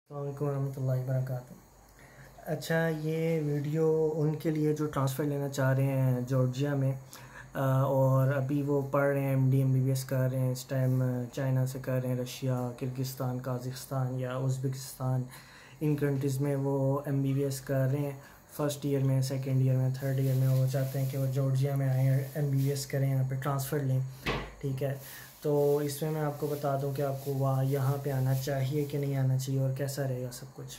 अस्सलामुअलैकुम वरहमतुल्लाहि वबरकातुहू। अच्छा, ये वीडियो उनके लिए जो ट्रांसफ़र लेना चाह रहे हैं जॉर्जिया में और अभी वो पढ़ रहे हैं, एमडी एमबीबीएस कर रहे हैं इस टाइम, चाइना से कर रहे हैं, रशिया, किर्गिस्तान, काज़ाख्स्तान या उज़्बेकिस्तान, इन कंट्रीज़ में वो एमबीबीएस कर रहे हैं। फ़र्स्ट ईयर में, सेकंड ईयर में, थर्ड ईयर में वो चाहते हैं कि वो जॉर्जिया में आएँ, एमबीबीएस करें, यहाँ पे ट्रांसफ़र लें। ठीक है, तो इसमें मैं आपको बता दूं कि आपको वहाँ यहाँ पे आना चाहिए कि नहीं आना चाहिए और कैसा रहेगा सब कुछ।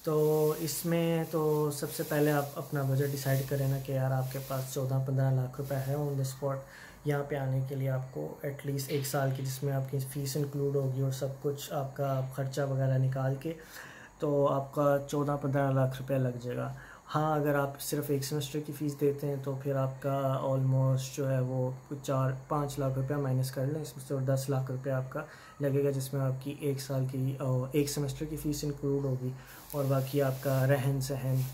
तो इसमें तो सबसे पहले आप अपना बजट डिसाइड करें ना कि यार आपके पास 14-15 लाख रुपए है ऑन द स्पॉट यहाँ पे आने के लिए। आपको एटलीस्ट 1 साल की, जिसमें आपकी फ़ीस इंक्लूड होगी और सब कुछ आपका खर्चा वगैरह निकाल के, तो आपका 14-15 लाख रुपए लग जाएगा। हाँ, अगर आप सिर्फ एक सेमेस्टर की फ़ीस देते हैं तो फिर आपका ऑलमोस्ट जो है वो कुछ 4-5 लाख रुपया माइनस कर लें इसमें से, और 10 लाख रुपया आपका लगेगा, जिसमें आपकी 1 साल की एक सेमेस्टर की फ़ीस इंक्लूड होगी और बाकी आपका रहन सहन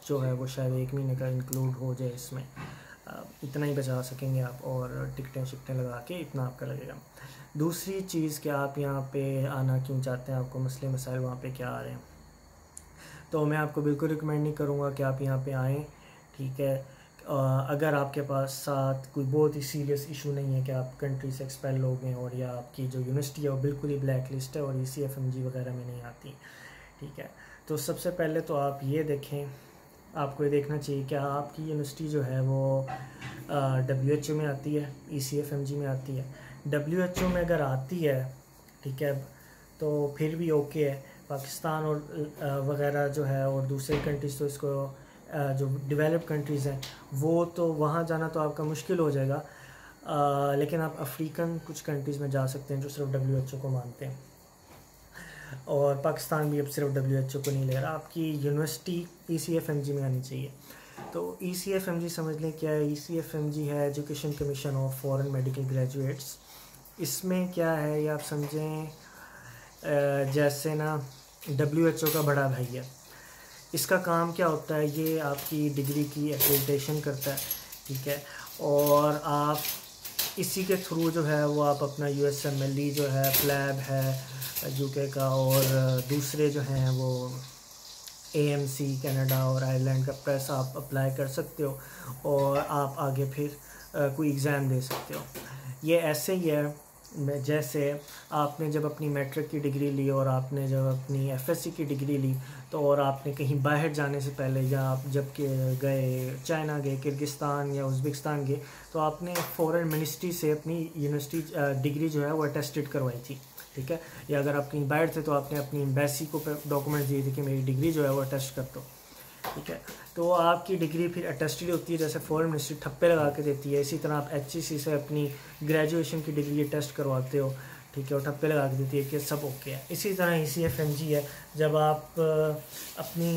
जो है वो शायद 1 महीने का इंक्लूड हो जाए इसमें। इतना ही बचा सकेंगे आप, और टिकटें शिकटें लगा के इतना आपका लगेगा। दूसरी चीज़ कि आप यहाँ पे आना क्यों चाहते हैं, आपको मसले मसाइल वहाँ पे क्या आ रहे हैं, तो मैं आपको बिल्कुल रिकमेंड नहीं करूँगा कि आप यहाँ पे आएँ। ठीक है, अगर आपके पास साथ कोई बहुत ही सीरियस इशू नहीं है कि आप कंट्री से एक्सपेल हो गए और या आपकी जो यूनिवर्सिटी है वो बिल्कुल ही ब्लैक लिस्ट है और ECFMG वगैरह में नहीं आती। ठीक है, तो सबसे पहले तो आप ये देखें, आपको ये देखना चाहिए कि आपकी यूनिवर्सिटी जो है वो WHO में आती है, ECFMG में आती है। WHO में अगर आती है, ठीक है, तो फिर भी ओके है। पाकिस्तान और वगैरह जो है और दूसरे कंट्रीज़, तो इसको जो डेवलप कंट्रीज़ हैं वो तो वहाँ जाना तो आपका मुश्किल हो जाएगा, लेकिन आप अफ्रीकन कुछ कंट्रीज़ में जा सकते हैं जो सिर्फ WHO को मानते हैं। और पाकिस्तान भी अब सिर्फ WHO को नहीं ले रहा, आपकी यूनिवर्सिटी ECFMG में आनी चाहिए। तो ECFMG समझ लें क्या है। ECFMG है education commission of foreign medical graduates. इसमें क्या है ये आप समझें, जैसे ना WHO का बड़ा भाई है। इसका काम क्या होता है, ये आपकी डिग्री की एक्रेडिटेशन करता है। ठीक है, और आप इसी के थ्रू जो है वो आप अपना USMLE जो है, प्लैब है UK का, और दूसरे जो हैं वो AMC कनाडा और आयरलैंड का प्रेस आप अप्लाई कर सकते हो और आप आगे फिर कोई एग्ज़ाम दे सकते हो। ये ऐसे ही है जैसे आपने जब अपनी मैट्रिक की डिग्री ली और आपने जब अपनी FSC की डिग्री ली, तो और आपने कहीं बाहर जाने से पहले, या आप जब के गए चाइना गए, किर्गिस्तान या उज़्बेकिस्तान गए, तो आपने फॉरेन मिनिस्ट्री से अपनी यूनिवर्सिटी डिग्री जो है वो अटेस्टेड करवाई थी। ठीक है, या अगर आप कहीं बाहर थे तो आपने अपनी एम्बेसी को डॉक्यूमेंट दिए थे कि मेरी डिग्री जो है वो अटेस्ट कर दो। ठीक है, तो आपकी डिग्री फिर अटेस्टेड होती है, जैसे फॉरेन मिनिस्ट्री ठप्पे लगा के देती है, इसी तरह आप HEC से अपनी ग्रेजुएशन की डिग्री टेस्ट करवाते हो। ठीक है, और ठप्पे लगा के देती है कि सब ओके है। इसी तरह ECFMG है, जब आप अपनी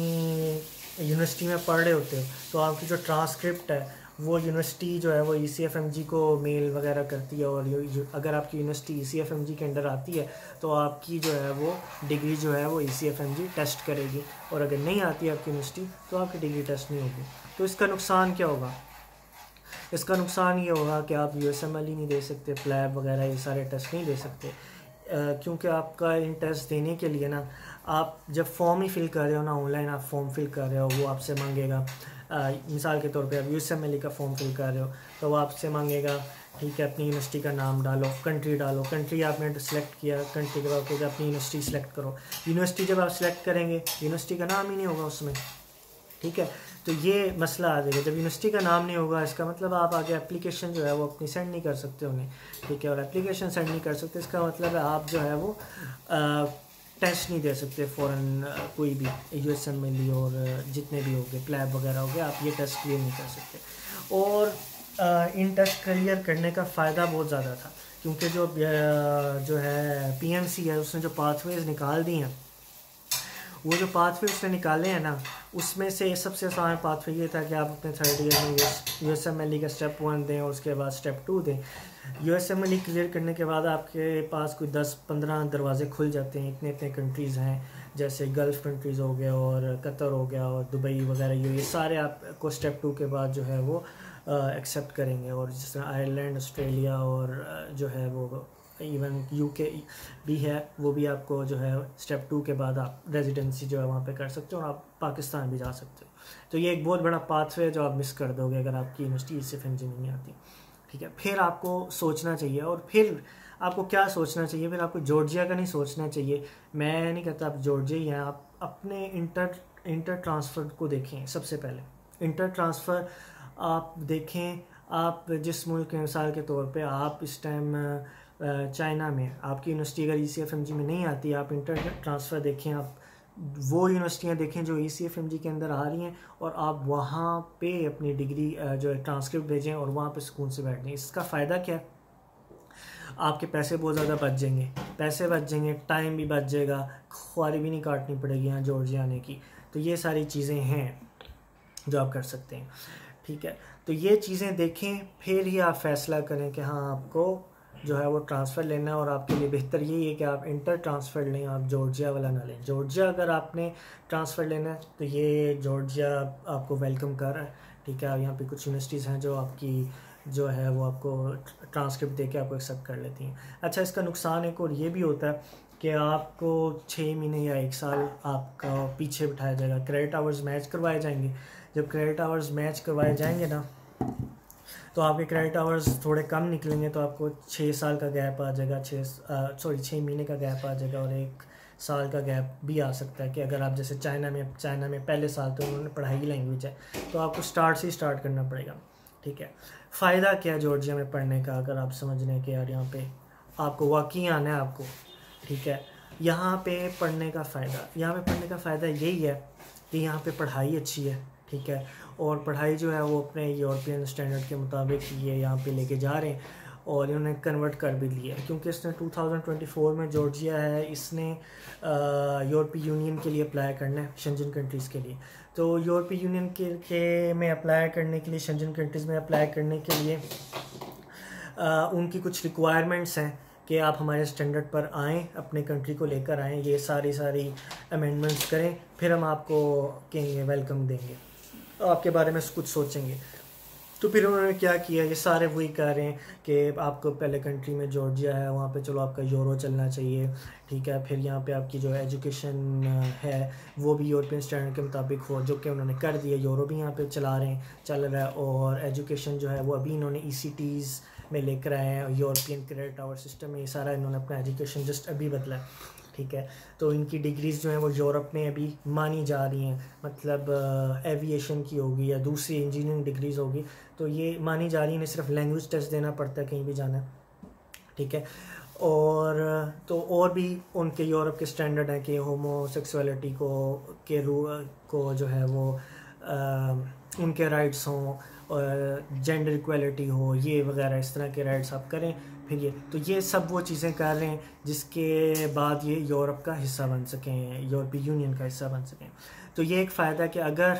यूनिवर्सिटी में पढ़ रहे होते हो तो आपकी जो ट्रांसक्रिप्ट है वो यूनिवर्सिटी जो है वो ECFMG को मेल वगैरह करती है, और अगर आपकी यूनिवर्सिटी ECFMG के अंडर आती है तो आपकी जो है वो डिग्री जो है वो ECFMG टेस्ट करेगी, और अगर नहीं आती है आपकी यूनिवर्सिटी तो आपकी डिग्री टेस्ट नहीं होगी। तो इसका नुकसान क्या होगा, इसका नुकसान ये होगा कि आप USMLE नहीं दे सकते, प्लैब वगैरह ये सारे टेस्ट नहीं दे सकते, क्योंकि आपका इन टेस्ट देने के लिए ना, आप जब फॉर्म ही फिल कर रहे हो ना, ऑनलाइन आप फॉर्म फिल कर रहे हो, वो आपसे मांगेगा, मिसाल के तौर पे आप USMLE का फॉर्म फिल कर रहे हो तो वो आपसे मांगेगा, ठीक है, अपनी यूनिवर्सिटी का नाम डालो, कंट्री डालो, कंट्री आपने सेलेक्ट किया, कंट्री के बाद अपनी यूनिवर्सिटी सेलेक्ट करो। यूनिवर्सिटी जब आप सेलेक्ट करेंगे, यूनिवर्सिटी का नाम ही नहीं होगा उसमें। ठीक है, तो ये मसला आ जाएगा, जब यूनिवर्सिटी का नाम नहीं होगा, इसका मतलब आप आगे एप्लीकेशन जो है वो अपनी सेंड नहीं कर सकते उन्हें। ठीक है, और एप्लीकेशन सेंड नहीं कर सकते, इसका मतलब है आप जो है वो टेस्ट नहीं दे सकते फ़ौरन, कोई भी USMLE और जितने भी हो गए, प्लैब वगैरह हो गए, आप ये टेस्ट क्लियर नहीं कर सकते। और इन टेस्ट क्लियर करने का फ़ायदा बहुत ज़्यादा था, क्योंकि जो है PMC है उसने जो पाथवेज़ निकाल दी हैं, वो जो पाथवे उसने निकाले हैं ना, उसमें से सबसे आसान पाथवे ये था कि आप अपने थर्ड ईयर में USMLE का स्टेप 1 दें और उसके बाद स्टेप 2 दें। USMLE क्लियर करने के बाद आपके पास कोई 10-15 दरवाजे खुल जाते हैं, इतने इतने कंट्रीज़ हैं, जैसे गल्फ़ कंट्रीज़ हो गया और कतर हो गया और दुबई वगैरह, ये सारे आपको स्टेप 2 के बाद जो है वो एक्सेप्ट करेंगे। और जिस तरह आयरलैंड, ऑस्ट्रेलिया और जो है वो इवन यूके भी है, वो भी आपको जो है स्टेप 2 के बाद आप रेजिडेंसी जो है वहाँ पे कर सकते हो और आप पाकिस्तान भी जा सकते हो। तो ये एक बहुत बड़ा पाथवे है जो आप मिस कर दोगे अगर आपकी यूनिवर्सिटी सिर्फ इंजीनियरिंग नहीं आती। ठीक है, फिर आपको सोचना चाहिए, और फिर आपको क्या सोचना चाहिए, फिर आपको जॉर्जिया का नहीं सोचना चाहिए। मैं नहीं कहता आप जॉर्जिया ही हैं, आप अपने इंटर ट्रांसफ़र को देखें। सबसे पहले इंटर ट्रांसफ़र आप देखें। आप जिस मुल्क के मिसाल के तौर पे आप इस टाइम चाइना में, आपकी यूनिवर्सिटी अगर ECFMG में नहीं आती, आप इंटर ट्रांसफ़र देखें, आप वो यूनिवर्सिटियाँ देखें जो ECFMG के अंदर आ रही हैं, और आप वहाँ पे अपनी डिग्री जो है ट्रांसक्रिप्ट भेजें और वहाँ पे सुकून से बैठ जाएं। इसका फ़ायदा क्या है, आपके पैसे बहुत ज़्यादा बच जाएंगे, टाइम भी बच जाएगा, ख्वारी भी नहीं काटनी पड़ेगी यहाँ जॉर्जिया आने की। तो ये सारी चीज़ें हैं जो आप कर सकते हैं। ठीक है, तो ये चीज़ें देखें, फिर ही आप फैसला करें कि हाँ आपको जो है वो ट्रांसफ़र लेना है। और आपके लिए बेहतर यही है कि आप इंटर ट्रांसफ़र लें, आप जॉर्जिया वाला ना लें। जॉर्जिया अगर आपने ट्रांसफ़र लेना है तो ये जॉर्जिया आपको वेलकम कर रहा है। ठीक है, यहाँ पे कुछ यूनिवर्सिटीज़ हैं जो आपकी जो है वो आपको ट्रांसक्रिप्ट दे के आपको एक्सेप्ट कर लेती हैं। अच्छा, इसका नुकसान एक और ये भी होता है कि आपको 6 महीने या 1 साल आपका पीछे बिठाया जाएगा। क्रेडिट आवर्स मैच करवाए जाएंगे। जब क्रेडिट आवर्स मैच करवाए जाएंगे ना, तो आपके क्रेडिट आवर्स थोड़े कम निकलेंगे, तो आपको 6 साल का गैप आ जाएगा, 6 महीने का गैप आ जाएगा, और 1 साल का गैप भी आ सकता है कि अगर आप जैसे चाइना में पहले साल तो उन्होंने पढ़ाई की लैंग्वेज है, तो आपको स्टार्ट करना पड़ेगा। ठीक है, फ़ायदा क्या है जॉर्जिया में पढ़ने का, अगर आप समझ रहे हैं कि यार यहाँ पे आपको वाकई आना है आपको। ठीक है, यहाँ पे पढ़ने का फ़ायदा यही है कि यहाँ पे पढ़ाई अच्छी है। ठीक है, और पढ़ाई जो है वो अपने यूरोपियन स्टैंडर्ड के मुताबिक ये यहाँ पे लेके जा रहे हैं, और इन्होंने कन्वर्ट कर भी लिया है, क्योंकि इसने 2024 में जॉर्जिया है, इसने यूरोपीय यूनियन के लिए अप्लाई करना है, शेंजन कंट्रीज़ के लिए। तो यूरोपीय यूनियन के में अप्लाई करने के लिए, शेंजन कंट्रीज़ में अप्लाई करने के लिए उनकी कुछ रिक्वायरमेंट्स हैं कि आप हमारे स्टैंडर्ड पर आएँ, अपने कंट्री को लेकर आएँ, ये सारी अमेंडमेंट्स करें, फिर हम आपको कहेंगे, वेलकम देंगे, आपके बारे में कुछ सोचेंगे। तो फिर उन्होंने क्या किया, ये सारे वही कह रहे हैं कि आपको पहले कंट्री में जॉर्जिया है, वहाँ पे चलो आपका यूरो चलना चाहिए। ठीक है, फिर यहाँ पे आपकी जो एजुकेशन है वो भी यूरोपियन स्टैंडर्ड के मुताबिक हो, जो कि उन्होंने कर दिया। यूरो भी यहाँ पे चल रहा है, और एजुकेशन जो है वो अभी इन्होंने ECTs में लेकर आए हैं, यूरोपियन क्रेडिट आवर सिस्टम में। ये सारा इन्होंने अपना एजुकेशन जस्ट अभी बदला है। ठीक है, तो इनकी डिग्रीज़ जो हैं वो यूरोप में अभी मानी जा रही हैं, मतलब एविएशन की होगी या दूसरी इंजीनियरिंग डिग्रीज़ होगी, तो ये मानी जा रही है। इन्हें सिर्फ लैंग्वेज टेस्ट देना पड़ता है कहीं भी जाना है। ठीक है, और तो और भी उनके यूरोप के स्टैंडर्ड हैं कि होमोसेक्सुअलिटी को जो है वो उनके राइट्स हों, और जेंडर इक्वलिटी हो, ये वगैरह इस तरह के राइट्स आप करें। फिर ये सब वो चीज़ें कर रहे हैं जिसके बाद ये यूरोप का हिस्सा बन सकें, यूरोपीय यूनियन का हिस्सा बन सकें। तो ये एक फ़ायदा कि अगर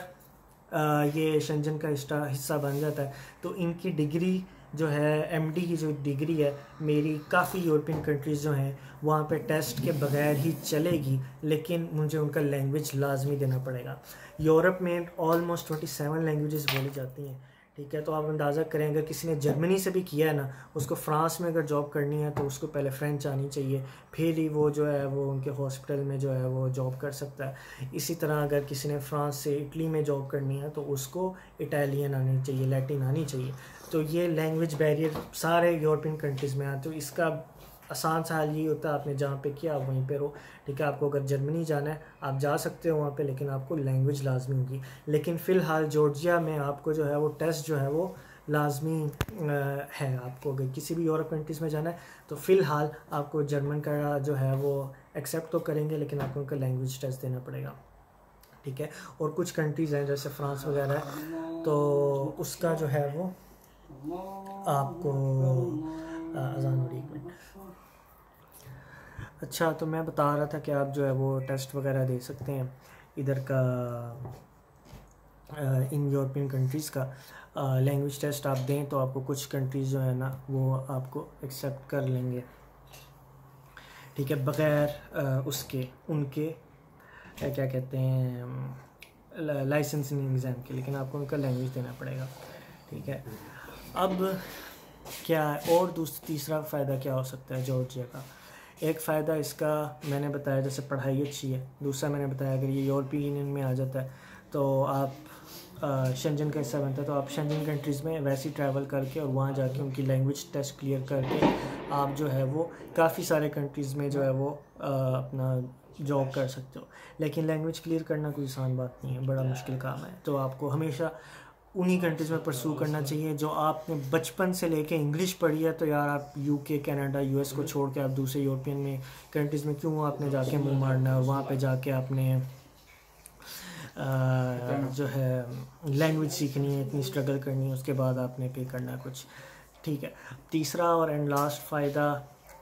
ये शेंजन का हिस्सा बन जाता है तो इनकी डिग्री जो है, MD की जो डिग्री है मेरी, काफ़ी यूरोपियन कंट्रीज़ जो हैं वहाँ पे टेस्ट के बगैर ही चलेगी, लेकिन मुझे उनका लैंग्वेज लाजमी देना पड़ेगा। यूरोप में ऑलमोस्ट 27 लैंग्वेजेस बोली जाती हैं। ठीक है, तो आप अंदाज़ा करें, अगर किसी ने जर्मनी से भी किया है ना, उसको फ्रांस में अगर जॉब करनी है तो उसको पहले फ्रेंच आनी चाहिए, फिर ही वो जो है वो उनके हॉस्पिटल में जो है वो जॉब कर सकता है। इसी तरह अगर किसी ने फ्रांस से इटली में जॉब करनी है तो उसको इटालियन आनी चाहिए, लैटिन आनी चाहिए। तो ये लैंग्वेज बैरियर सारे यूरोपियन कंट्रीज़ में आते, तो इसका आसान सा हाल यही होता है, आपने जहाँ पे किया आप वहीं पे रहो। ठीक है, आपको अगर जर्मनी जाना है आप जा सकते हो वहाँ पे, लेकिन आपको लैंग्वेज लाजमी होगी। लेकिन फ़िलहाल जॉर्जिया में आपको जो है वो टेस्ट जो है वो लाजमी है। आपको अगर किसी भी यूरोप कंट्रीज़ में जाना है तो फ़िलहाल आपको जर्मन का जो है वो एक्सेप्ट तो करेंगे, लेकिन आपको उनका लैंग्वेज टेस्ट देना पड़ेगा। ठीक है, और कुछ कंट्रीज़ हैं जैसे फ्रांस वगैरह है, तो उसका जो है वो आपको अजान हो रही है। अच्छा, तो मैं बता रहा था कि आप जो है वो टेस्ट वगैरह दे सकते हैं इधर का, इन यूरोपियन कंट्रीज़ का लैंग्वेज टेस्ट आप दें तो आपको कुछ कंट्रीज़ जो है ना वो आपको एक्सेप्ट कर लेंगे। ठीक है, बग़ैर उसके उनके क्या कहते हैं लाइसेंसिंग एग्ज़ाम के, लेकिन आपको उनका लैंग्वेज देना पड़ेगा। ठीक है, अब क्या है और तीसरा फ़ायदा क्या हो सकता है जॉर्जिया का? एक फ़ायदा इसका मैंने बताया, जैसे पढ़ाई अच्छी है। दूसरा मैंने बताया अगर ये यूरोपियन यूनियन में आ जाता है तो आप शेंजन का हिस्सा बनता है, तो आप शेंजन कंट्रीज़ में वैसे ही ट्रैवल करके और वहाँ जाके उनकी लैंग्वेज टेस्ट क्लियर करके आप जो है वो काफ़ी सारे कंट्रीज़ में जो है वो अपना जॉब कर सकते हो। लेकिन लैंग्वेज क्लियर करना कोई आसान बात नहीं है, बड़ा मुश्किल काम है। तो आपको हमेशा उन्हीं कंट्रीज़ में परसू करना चाहिए जो आपने बचपन से लेके इंग्लिश पढ़ी है। तो यार आप यूके, कनाडा, यूएस को छोड़ के आप दूसरे यूरोपियन में कंट्रीज़ में क्यों आपने जाके मुंह मारना है और वहाँ पे जाके आपने जो है लैंग्वेज सीखनी है, इतनी स्ट्रगल करनी है, उसके बाद आपने पे करना है कुछ। ठीक है। तीसरा और एंड लास्ट फ़ायदा,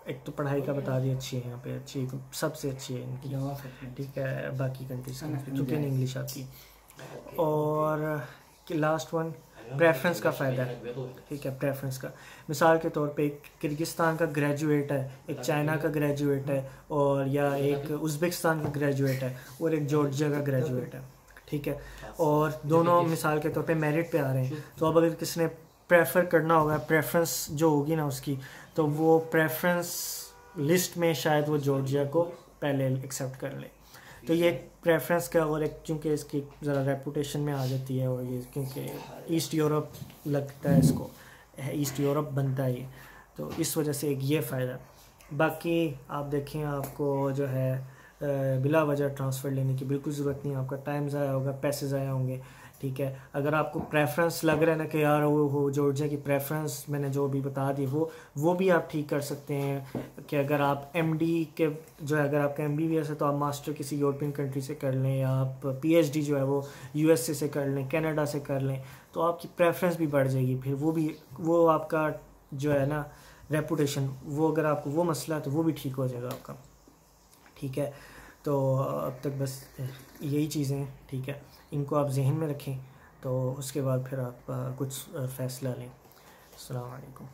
एक तो पढ़ाई का बता दी अच्छी है यहाँ पे, अच्छी सबसे अच्छी है इनकी, ठीक है, बाकी कंट्रीज़ की क्योंकि इंग्लिश आती है। और लास्ट वन प्रेफरेंस का फ़ायदा है, ठीक है, प्रेफरेंस का। मिसाल के तौर पे एक किर्गिस्तान का ग्रेजुएट है, एक चाइना का ग्रेजुएट है, और या एक उज़्बेकिस्तान का ग्रेजुएट है और एक जॉर्जिया का ग्रेजुएट है, ठीक है, और दोनों मिसाल के तौर पे मेरिट पे आ रहे हैं। तो अब अगर किसी ने प्रेफर करना होगा, प्रेफरेंस जो होगी ना उसकी, तो वो प्रेफरेंस लिस्ट में शायद वो जॉर्जिया को पहले एक्सेप्ट कर ले। तो ये प्रेफरेंस का, और एक चूँकि इसकी ज़रा रेपुटेशन में आ जाती है, और ये क्योंकि ईस्ट यूरोप लगता है इसको, ईस्ट यूरोप बनता है ये, तो इस वजह से एक ये फ़ायदा। बाकी आप देखें, आपको जो है बिला वजह ट्रांसफ़र लेने की बिल्कुल ज़रूरत नहीं है, आपका टाइम ज़ाया होगा, पैसे ज़ाया होंगे, ठीक है। अगर आपको प्रेफरेंस लग रहा है ना कि यार वो जॉर्जिया की प्रेफरेंस मैंने जो भी बता दी वो भी आप ठीक कर सकते हैं कि अगर आप एमडी के जो है, अगर आपका एमबीबीएस है तो आप मास्टर किसी यूरोपियन कंट्री से कर लें, या आप पीएचडी जो है वो यूएसए से कर लें, कनाडा से कर लें, तो आपकी प्रेफरेंस भी बढ़ जाएगी। फिर वो आपका जो है ना रेपुटेशन, वो अगर आपको वो मसला है तो वो भी ठीक हो जाएगा आपका, ठीक है। तो अब तक बस यही चीज़ें हैं, ठीक है, इनको आप जहन में रखें, तो उसके बाद फिर आप कुछ फ़ैसला लें। अस्सलाम वालेकुम।